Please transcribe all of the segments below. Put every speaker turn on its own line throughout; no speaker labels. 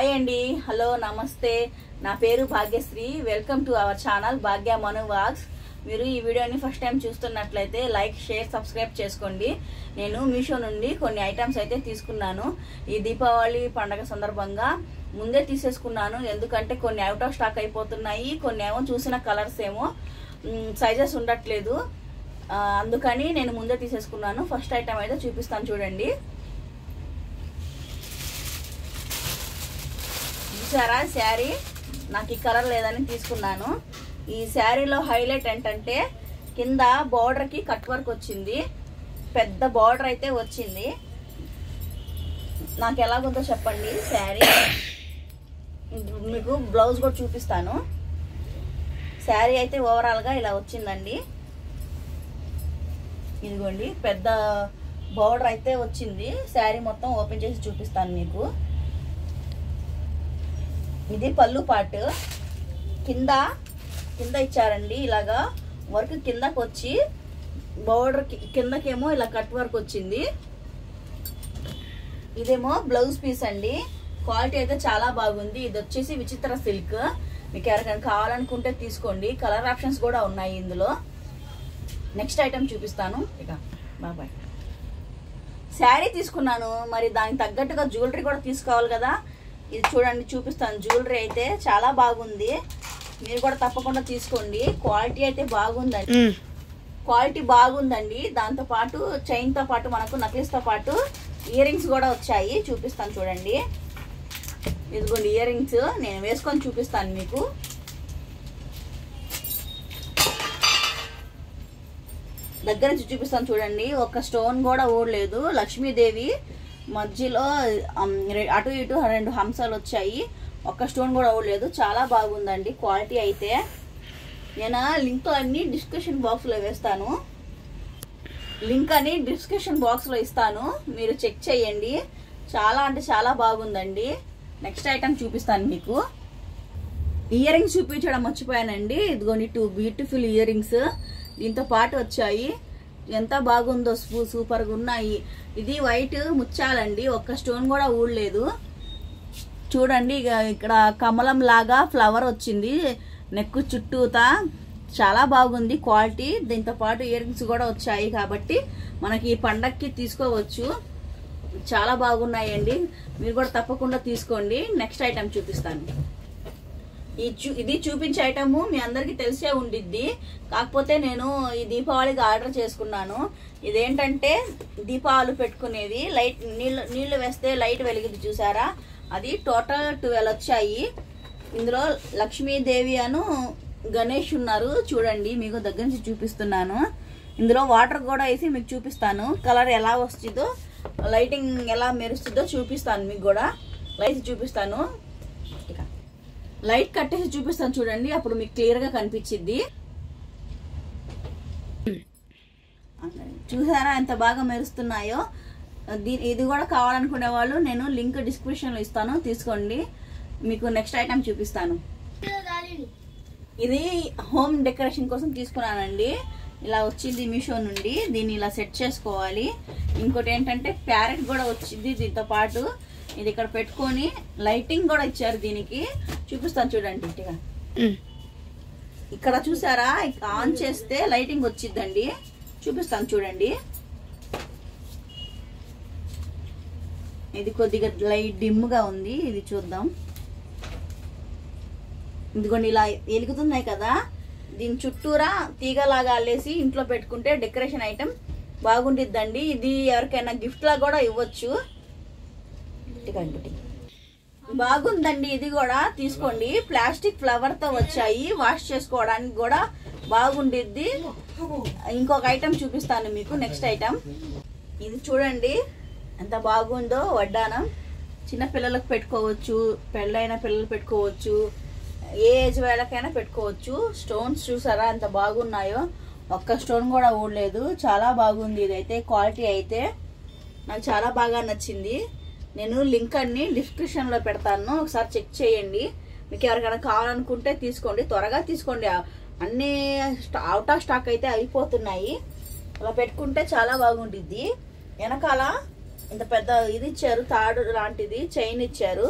Hi అండి, hello, నమస్తే. నా పేరు Bhagyashree. Welcome to our channel Bhagya Manu vlogs. మీరు ఈ వీడియోని ఫస్ట్ టైం చూస్తున్నట్లయితే లైక్, షేర్, సబ్స్క్రైబ్ చేసుకోండి. నేను మీషో నుండి కొన్ని ఐటమ్స్ అయితే తీసుకున్నాను. ఈ దీపావళి పండగ సందర్భంగా ముందే తీసేసుకున్నాను. ఎందుకంటే కొన్ని అవుట్ ఆఫ్ స్టాక్ అయిపోతున్నాయి, కొన్ని ఏమో చూసిన కలర్స్ ఏమో సైజెస్ ఉండట్లేదు. అందుకని నేను ముందే తీసేసుకున్నాను. ఫస్ట్ ఐటమ్ అయితే చూపిస్తాను చూడండి. చూసారా శారీ? నాకు ఈ కలర్ లేదని తీసుకున్నాను. ఈ శారీలో హైలైట్ ఏంటంటే కింద బార్డర్కి కట్ వర్క్ వచ్చింది. పెద్ద బార్డర్ అయితే వచ్చింది. నాకు ఎలాగుందో చెప్పండి శారీ. మీకు బ్లౌజ్ కూడా చూపిస్తాను. శారీ అయితే ఓవరాల్గా ఇలా వచ్చిందండి. ఇదిగోండి, పెద్ద బార్డర్ అయితే వచ్చింది. శారీ మొత్తం ఓపెన్ చేసి చూపిస్తాను మీకు. ఇది పళ్ళు పార్ట్. కింద ఇచ్చారండి ఇలాగా వర్క్. కిందకి వచ్చి బోర్డర్ కిందకేమో ఇలా కట్ వర్క్ వచ్చింది. ఇదేమో బ్లౌజ్ పీస్ అండి. క్వాలిటీ అయితే చాలా బాగుంది. ఇది వచ్చేసి విచిత్ర సిల్క్. మీకు ఎవరికైనా కావాలనుకుంటే తీసుకోండి. కలర్ ఆప్షన్స్ కూడా ఉన్నాయి ఇందులో. నెక్స్ట్ ఐటమ్ చూపిస్తాను. ఇక బాబాయ్ శారీ తీసుకున్నాను, మరి దానికి తగ్గట్టుగా జ్యువెలరీ కూడా తీసుకోవాలి కదా. ఇది చూడండి, చూపిస్తాను. జ్యువెలరీ అయితే చాలా బాగుంది. మీరు కూడా తప్పకుండా తీసుకోండి. క్వాలిటీ అయితే బాగుందండి. దాంతో పాటు చైన్ తో పాటు మనకు నక్లెస్ తో పాటు ఇయర్ రింగ్స్ కూడా వచ్చాయి. చూపిస్తాను చూడండి. ఇదిగోండి ఇయర్ రింగ్స్. నేను వేసుకొని చూపిస్తాను మీకు. దగ్గర నుంచి చూపిస్తాను చూడండి. ఒక స్టోన్ కూడా ఊడలేదు. లక్ష్మీదేవి మధ్యలో అటు ఇటు 2 హంసలు వచ్చాయి. ఒక్క స్టోన్ కూడా ఊడలేదు. చాలా బాగుందండి క్వాలిటీ అయితే. నేను లింక్ అన్ని డిస్క్రిప్షన్ బాక్స్లో వేస్తాను. లింక్ అని డిస్క్రిప్షన్ బాక్స్లో ఇస్తాను. మీరు చెక్ చేయండి. చాలా అంటే చాలా బాగుందండి. నెక్స్ట్ ఐటమ్ చూపిస్తాను మీకు. ఇయర్ రింగ్స్ చూపించడం మర్చిపోయానండి. ఇదిగోండి 2 బ్యూటిఫుల్ ఇయర్ రింగ్స్ దీంతో పాటు వచ్చాయి. ఎంత బాగుందో, సూపర్గా ఉన్నాయి. ఇది వైట్ ముత్యాలండి. ఒక్క స్టోన్ కూడా ఊడలేదు. చూడండి, ఇక్కడ కమలం లాగా ఫ్లవర్ వచ్చింది నెక్ చుట్టూతా. చాలా బాగుంది క్వాలిటీ. దీంతో పాటు ఇయర్ రింగ్స్ కూడా వచ్చాయి కాబట్టి మనకి ఈ పండక్కి తీసుకోవచ్చు. చాలా బాగున్నాయండి. మీరు కూడా తప్పకుండా తీసుకోండి. నెక్స్ట్ ఐటమ్ చూపిస్తాను. ఇది చూపించే ఐటమ్ మీ అందరికి తెలిసే ఉండిద్ది. కాకపోతే నేను ఈ దీపావళికి ఆర్డర్ చేసుకున్నాను. ఇదేంటంటే దీపావళి పెట్టుకునేది. లైట్ నీళ్లు వేస్తే లైట్ వెలిగింది చూసారా? అది టోటల్ 12 వచ్చాయి. ఇందులో లక్ష్మీదేవి అను గణేష్ ఉన్నారు. చూడండి, మీకు దగ్గర నుంచి చూపిస్తున్నాను. ఇందులో వాటర్ కూడా వేసి మీకు చూపిస్తాను. కలర్ ఎలా వస్తుందో, లైటింగ్ ఎలా మెరుస్తుందో చూపిస్తాను. మీకు కూడా లైట్ చూపిస్తాను. లైట్ కట్టేసి చూపిస్తాను చూడండి. అప్పుడు మీకు క్లియర్ గా కనిపించింది. చూసారా ఎంత బాగా మెరుస్తున్నాయో? ఇది కూడా కావాలనుకునే వాళ్ళు నేను లింక్ డిస్క్రిప్షన్ లో ఇస్తాను, తీసుకోండి. మీకు నెక్స్ట్ ఐటమ్ చూపిస్తాను. ఇది హోమ్ డెకరేషన్ కోసం తీసుకున్నానండి. ఇలా వచ్చింది మీషో నుండి. దీన్ని ఇలా సెట్ చేసుకోవాలి. ఇంకోటి ఏంటంటే ప్యారెట్ కూడా వచ్చింది దీంతో పాటు. ఇది ఇక్కడ పెట్టుకొని లైటింగ్ కూడా ఇచ్చారు. దీనికి చూపిస్తాను చూడండి. ఇటుగా ఇక్కడ చూసారా? ఆన్ చేస్తే లైటింగ్ వచ్చిందండి. చూపిస్తాను చూడండి. ఇది కొద్దిగా లైట్ డిమ్ గా ఉంది. ఇది చూద్దాం. ఇదిగోండి ఇలా వెలుగుతున్నాయి కదా. దీని చుట్టూరా తీగలాగా అల్లేసి ఇంట్లో పెట్టుకుంటే డెకరేషన్ ఐటమ్ బాగుండిద్దండి. ఇది ఎవరికైనా గిఫ్ట్ లా కూడా ఇవ్వచ్చు. బాగుందండి. ఇది కూడా తీసుకోండి. ప్లాస్టిక్ ఫ్లవర్ తో వచ్చాయి. వాష్ చేసుకోవడానికి కూడా బాగుండిద్ది. ఇంకొక ఐటమ్ చూపిస్తాను మీకు. నెక్స్ట్ ఐటమ్ ఇది చూడండి ఎంత బాగుందో. వడ్డానం చిన్న పిల్లలకు పెట్టుకోవచ్చు, పెళ్ళైన పిల్లలు పెట్టుకోవచ్చు, ఏ ఏజ్ వాళ్ళకైనా పెట్టుకోవచ్చు. స్టోన్స్ చూసారా ఎంత బాగున్నాయో? ఒక్క స్టోన్ కూడా ఊడలేదు. చాలా బాగుంది. ఇదైతే క్వాలిటీ అయితే నాకు చాలా బాగా నచ్చింది. నేను లింక్ అన్ని డిస్క్రిప్షన్ లో పెడతాను, ఒకసారి చెక్ చేయండి. మీకు ఎవరికైనా కావాలనుకుంటే తీసుకోండి. త్వరగా తీసుకోండి. అన్ని అవుట్ ఆఫ్ స్టాక్ అయితే అయిపోతున్నాయి. అలా పెట్టుకుంటే చాలా బాగుంటుంది. వెనకాల ఇంత పెద్ద ఇది ఇచ్చారు, తాడు లాంటిది చైన్ ఇచ్చారు.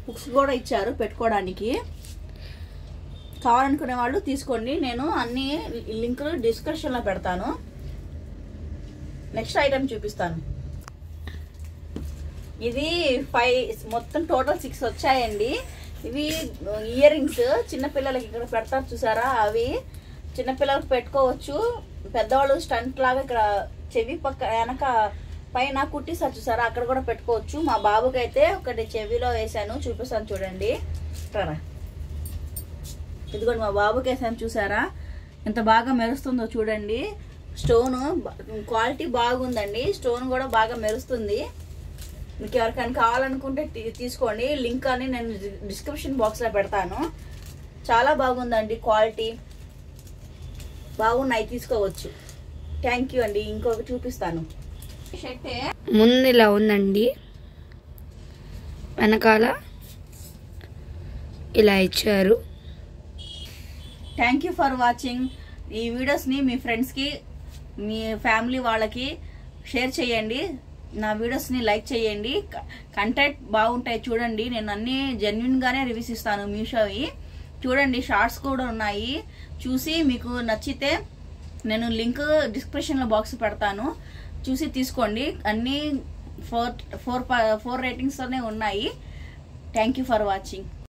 హుక్స్ కూడా ఇచ్చారు పెట్టుకోవడానికి. కావాలనుకునే వాళ్ళు తీసుకోండి. నేను అన్ని లింకులు డిస్క్రిప్షన్లో పెడతాను. నెక్స్ట్ ఐటమ్ చూపిస్తాను. ఇది 5 మొత్తం టోటల్ 6 వచ్చాయండి. ఇవి ఇయర్ రింగ్స్ చిన్నపిల్లలకి ఇక్కడ పెడతారు చూసారా, అవి చిన్నపిల్లలకు పెట్టుకోవచ్చు. పెద్దవాళ్ళు స్టంట్ లాగా ఇక్కడ చెవి పక్క వెనక పైన కుట్టిస్తారు చూసారా, అక్కడ కూడా పెట్టుకోవచ్చు. మా బాబుకి అయితే ఒకటి చెవిలో వేసాను, చూపిస్తాను చూడండి. ఇదిగోండి మా బాబుకి వేసాను చూసారా, ఎంత బాగా మెరుస్తుందో చూడండి. స్టోన్ క్వాలిటీ బాగుందండి, స్టోన్ కూడా బాగా మెరుస్తుంది. మీకు ఎవరికైనా కావాలనుకుంటే తీసుకోండి. లింక్ అని నేను డిస్క్రిప్షన్ బాక్స్లో పెడతాను. చాలా బాగుందండి, క్వాలిటీ బాగున్నాయి, తీసుకోవచ్చు. థ్యాంక్ యూ అండి. ఇంకొకటి చూపిస్తాను.
ముందు ఇలా ఉందండి, వెనకాల ఇలా ఇచ్చారు.
Thank you for watching. ఈ వీడియోస్ని మీ ఫ్రెండ్స్కి, మీ ఫ్యామిలీ వాళ్ళకి షేర్ చేయండి. నా వీడియోస్ని లైక్ చేయండి. కంటెంట్ బాగుంటాయి చూడండి. నేను అన్నీ జెన్యున్గానే రివ్యూస్ ఇస్తాను. మీషోవి చూడండి, షార్ట్స్ కూడా ఉన్నాయి. చూసి మీకు నచ్చితే నేను లింక్ డిస్క్రిప్షన్లో బాక్స్ పెడతాను, చూసి తీసుకోండి. అన్నీ 4 రేటింగ్స్తోనే ఉన్నాయి. Thank you for watching.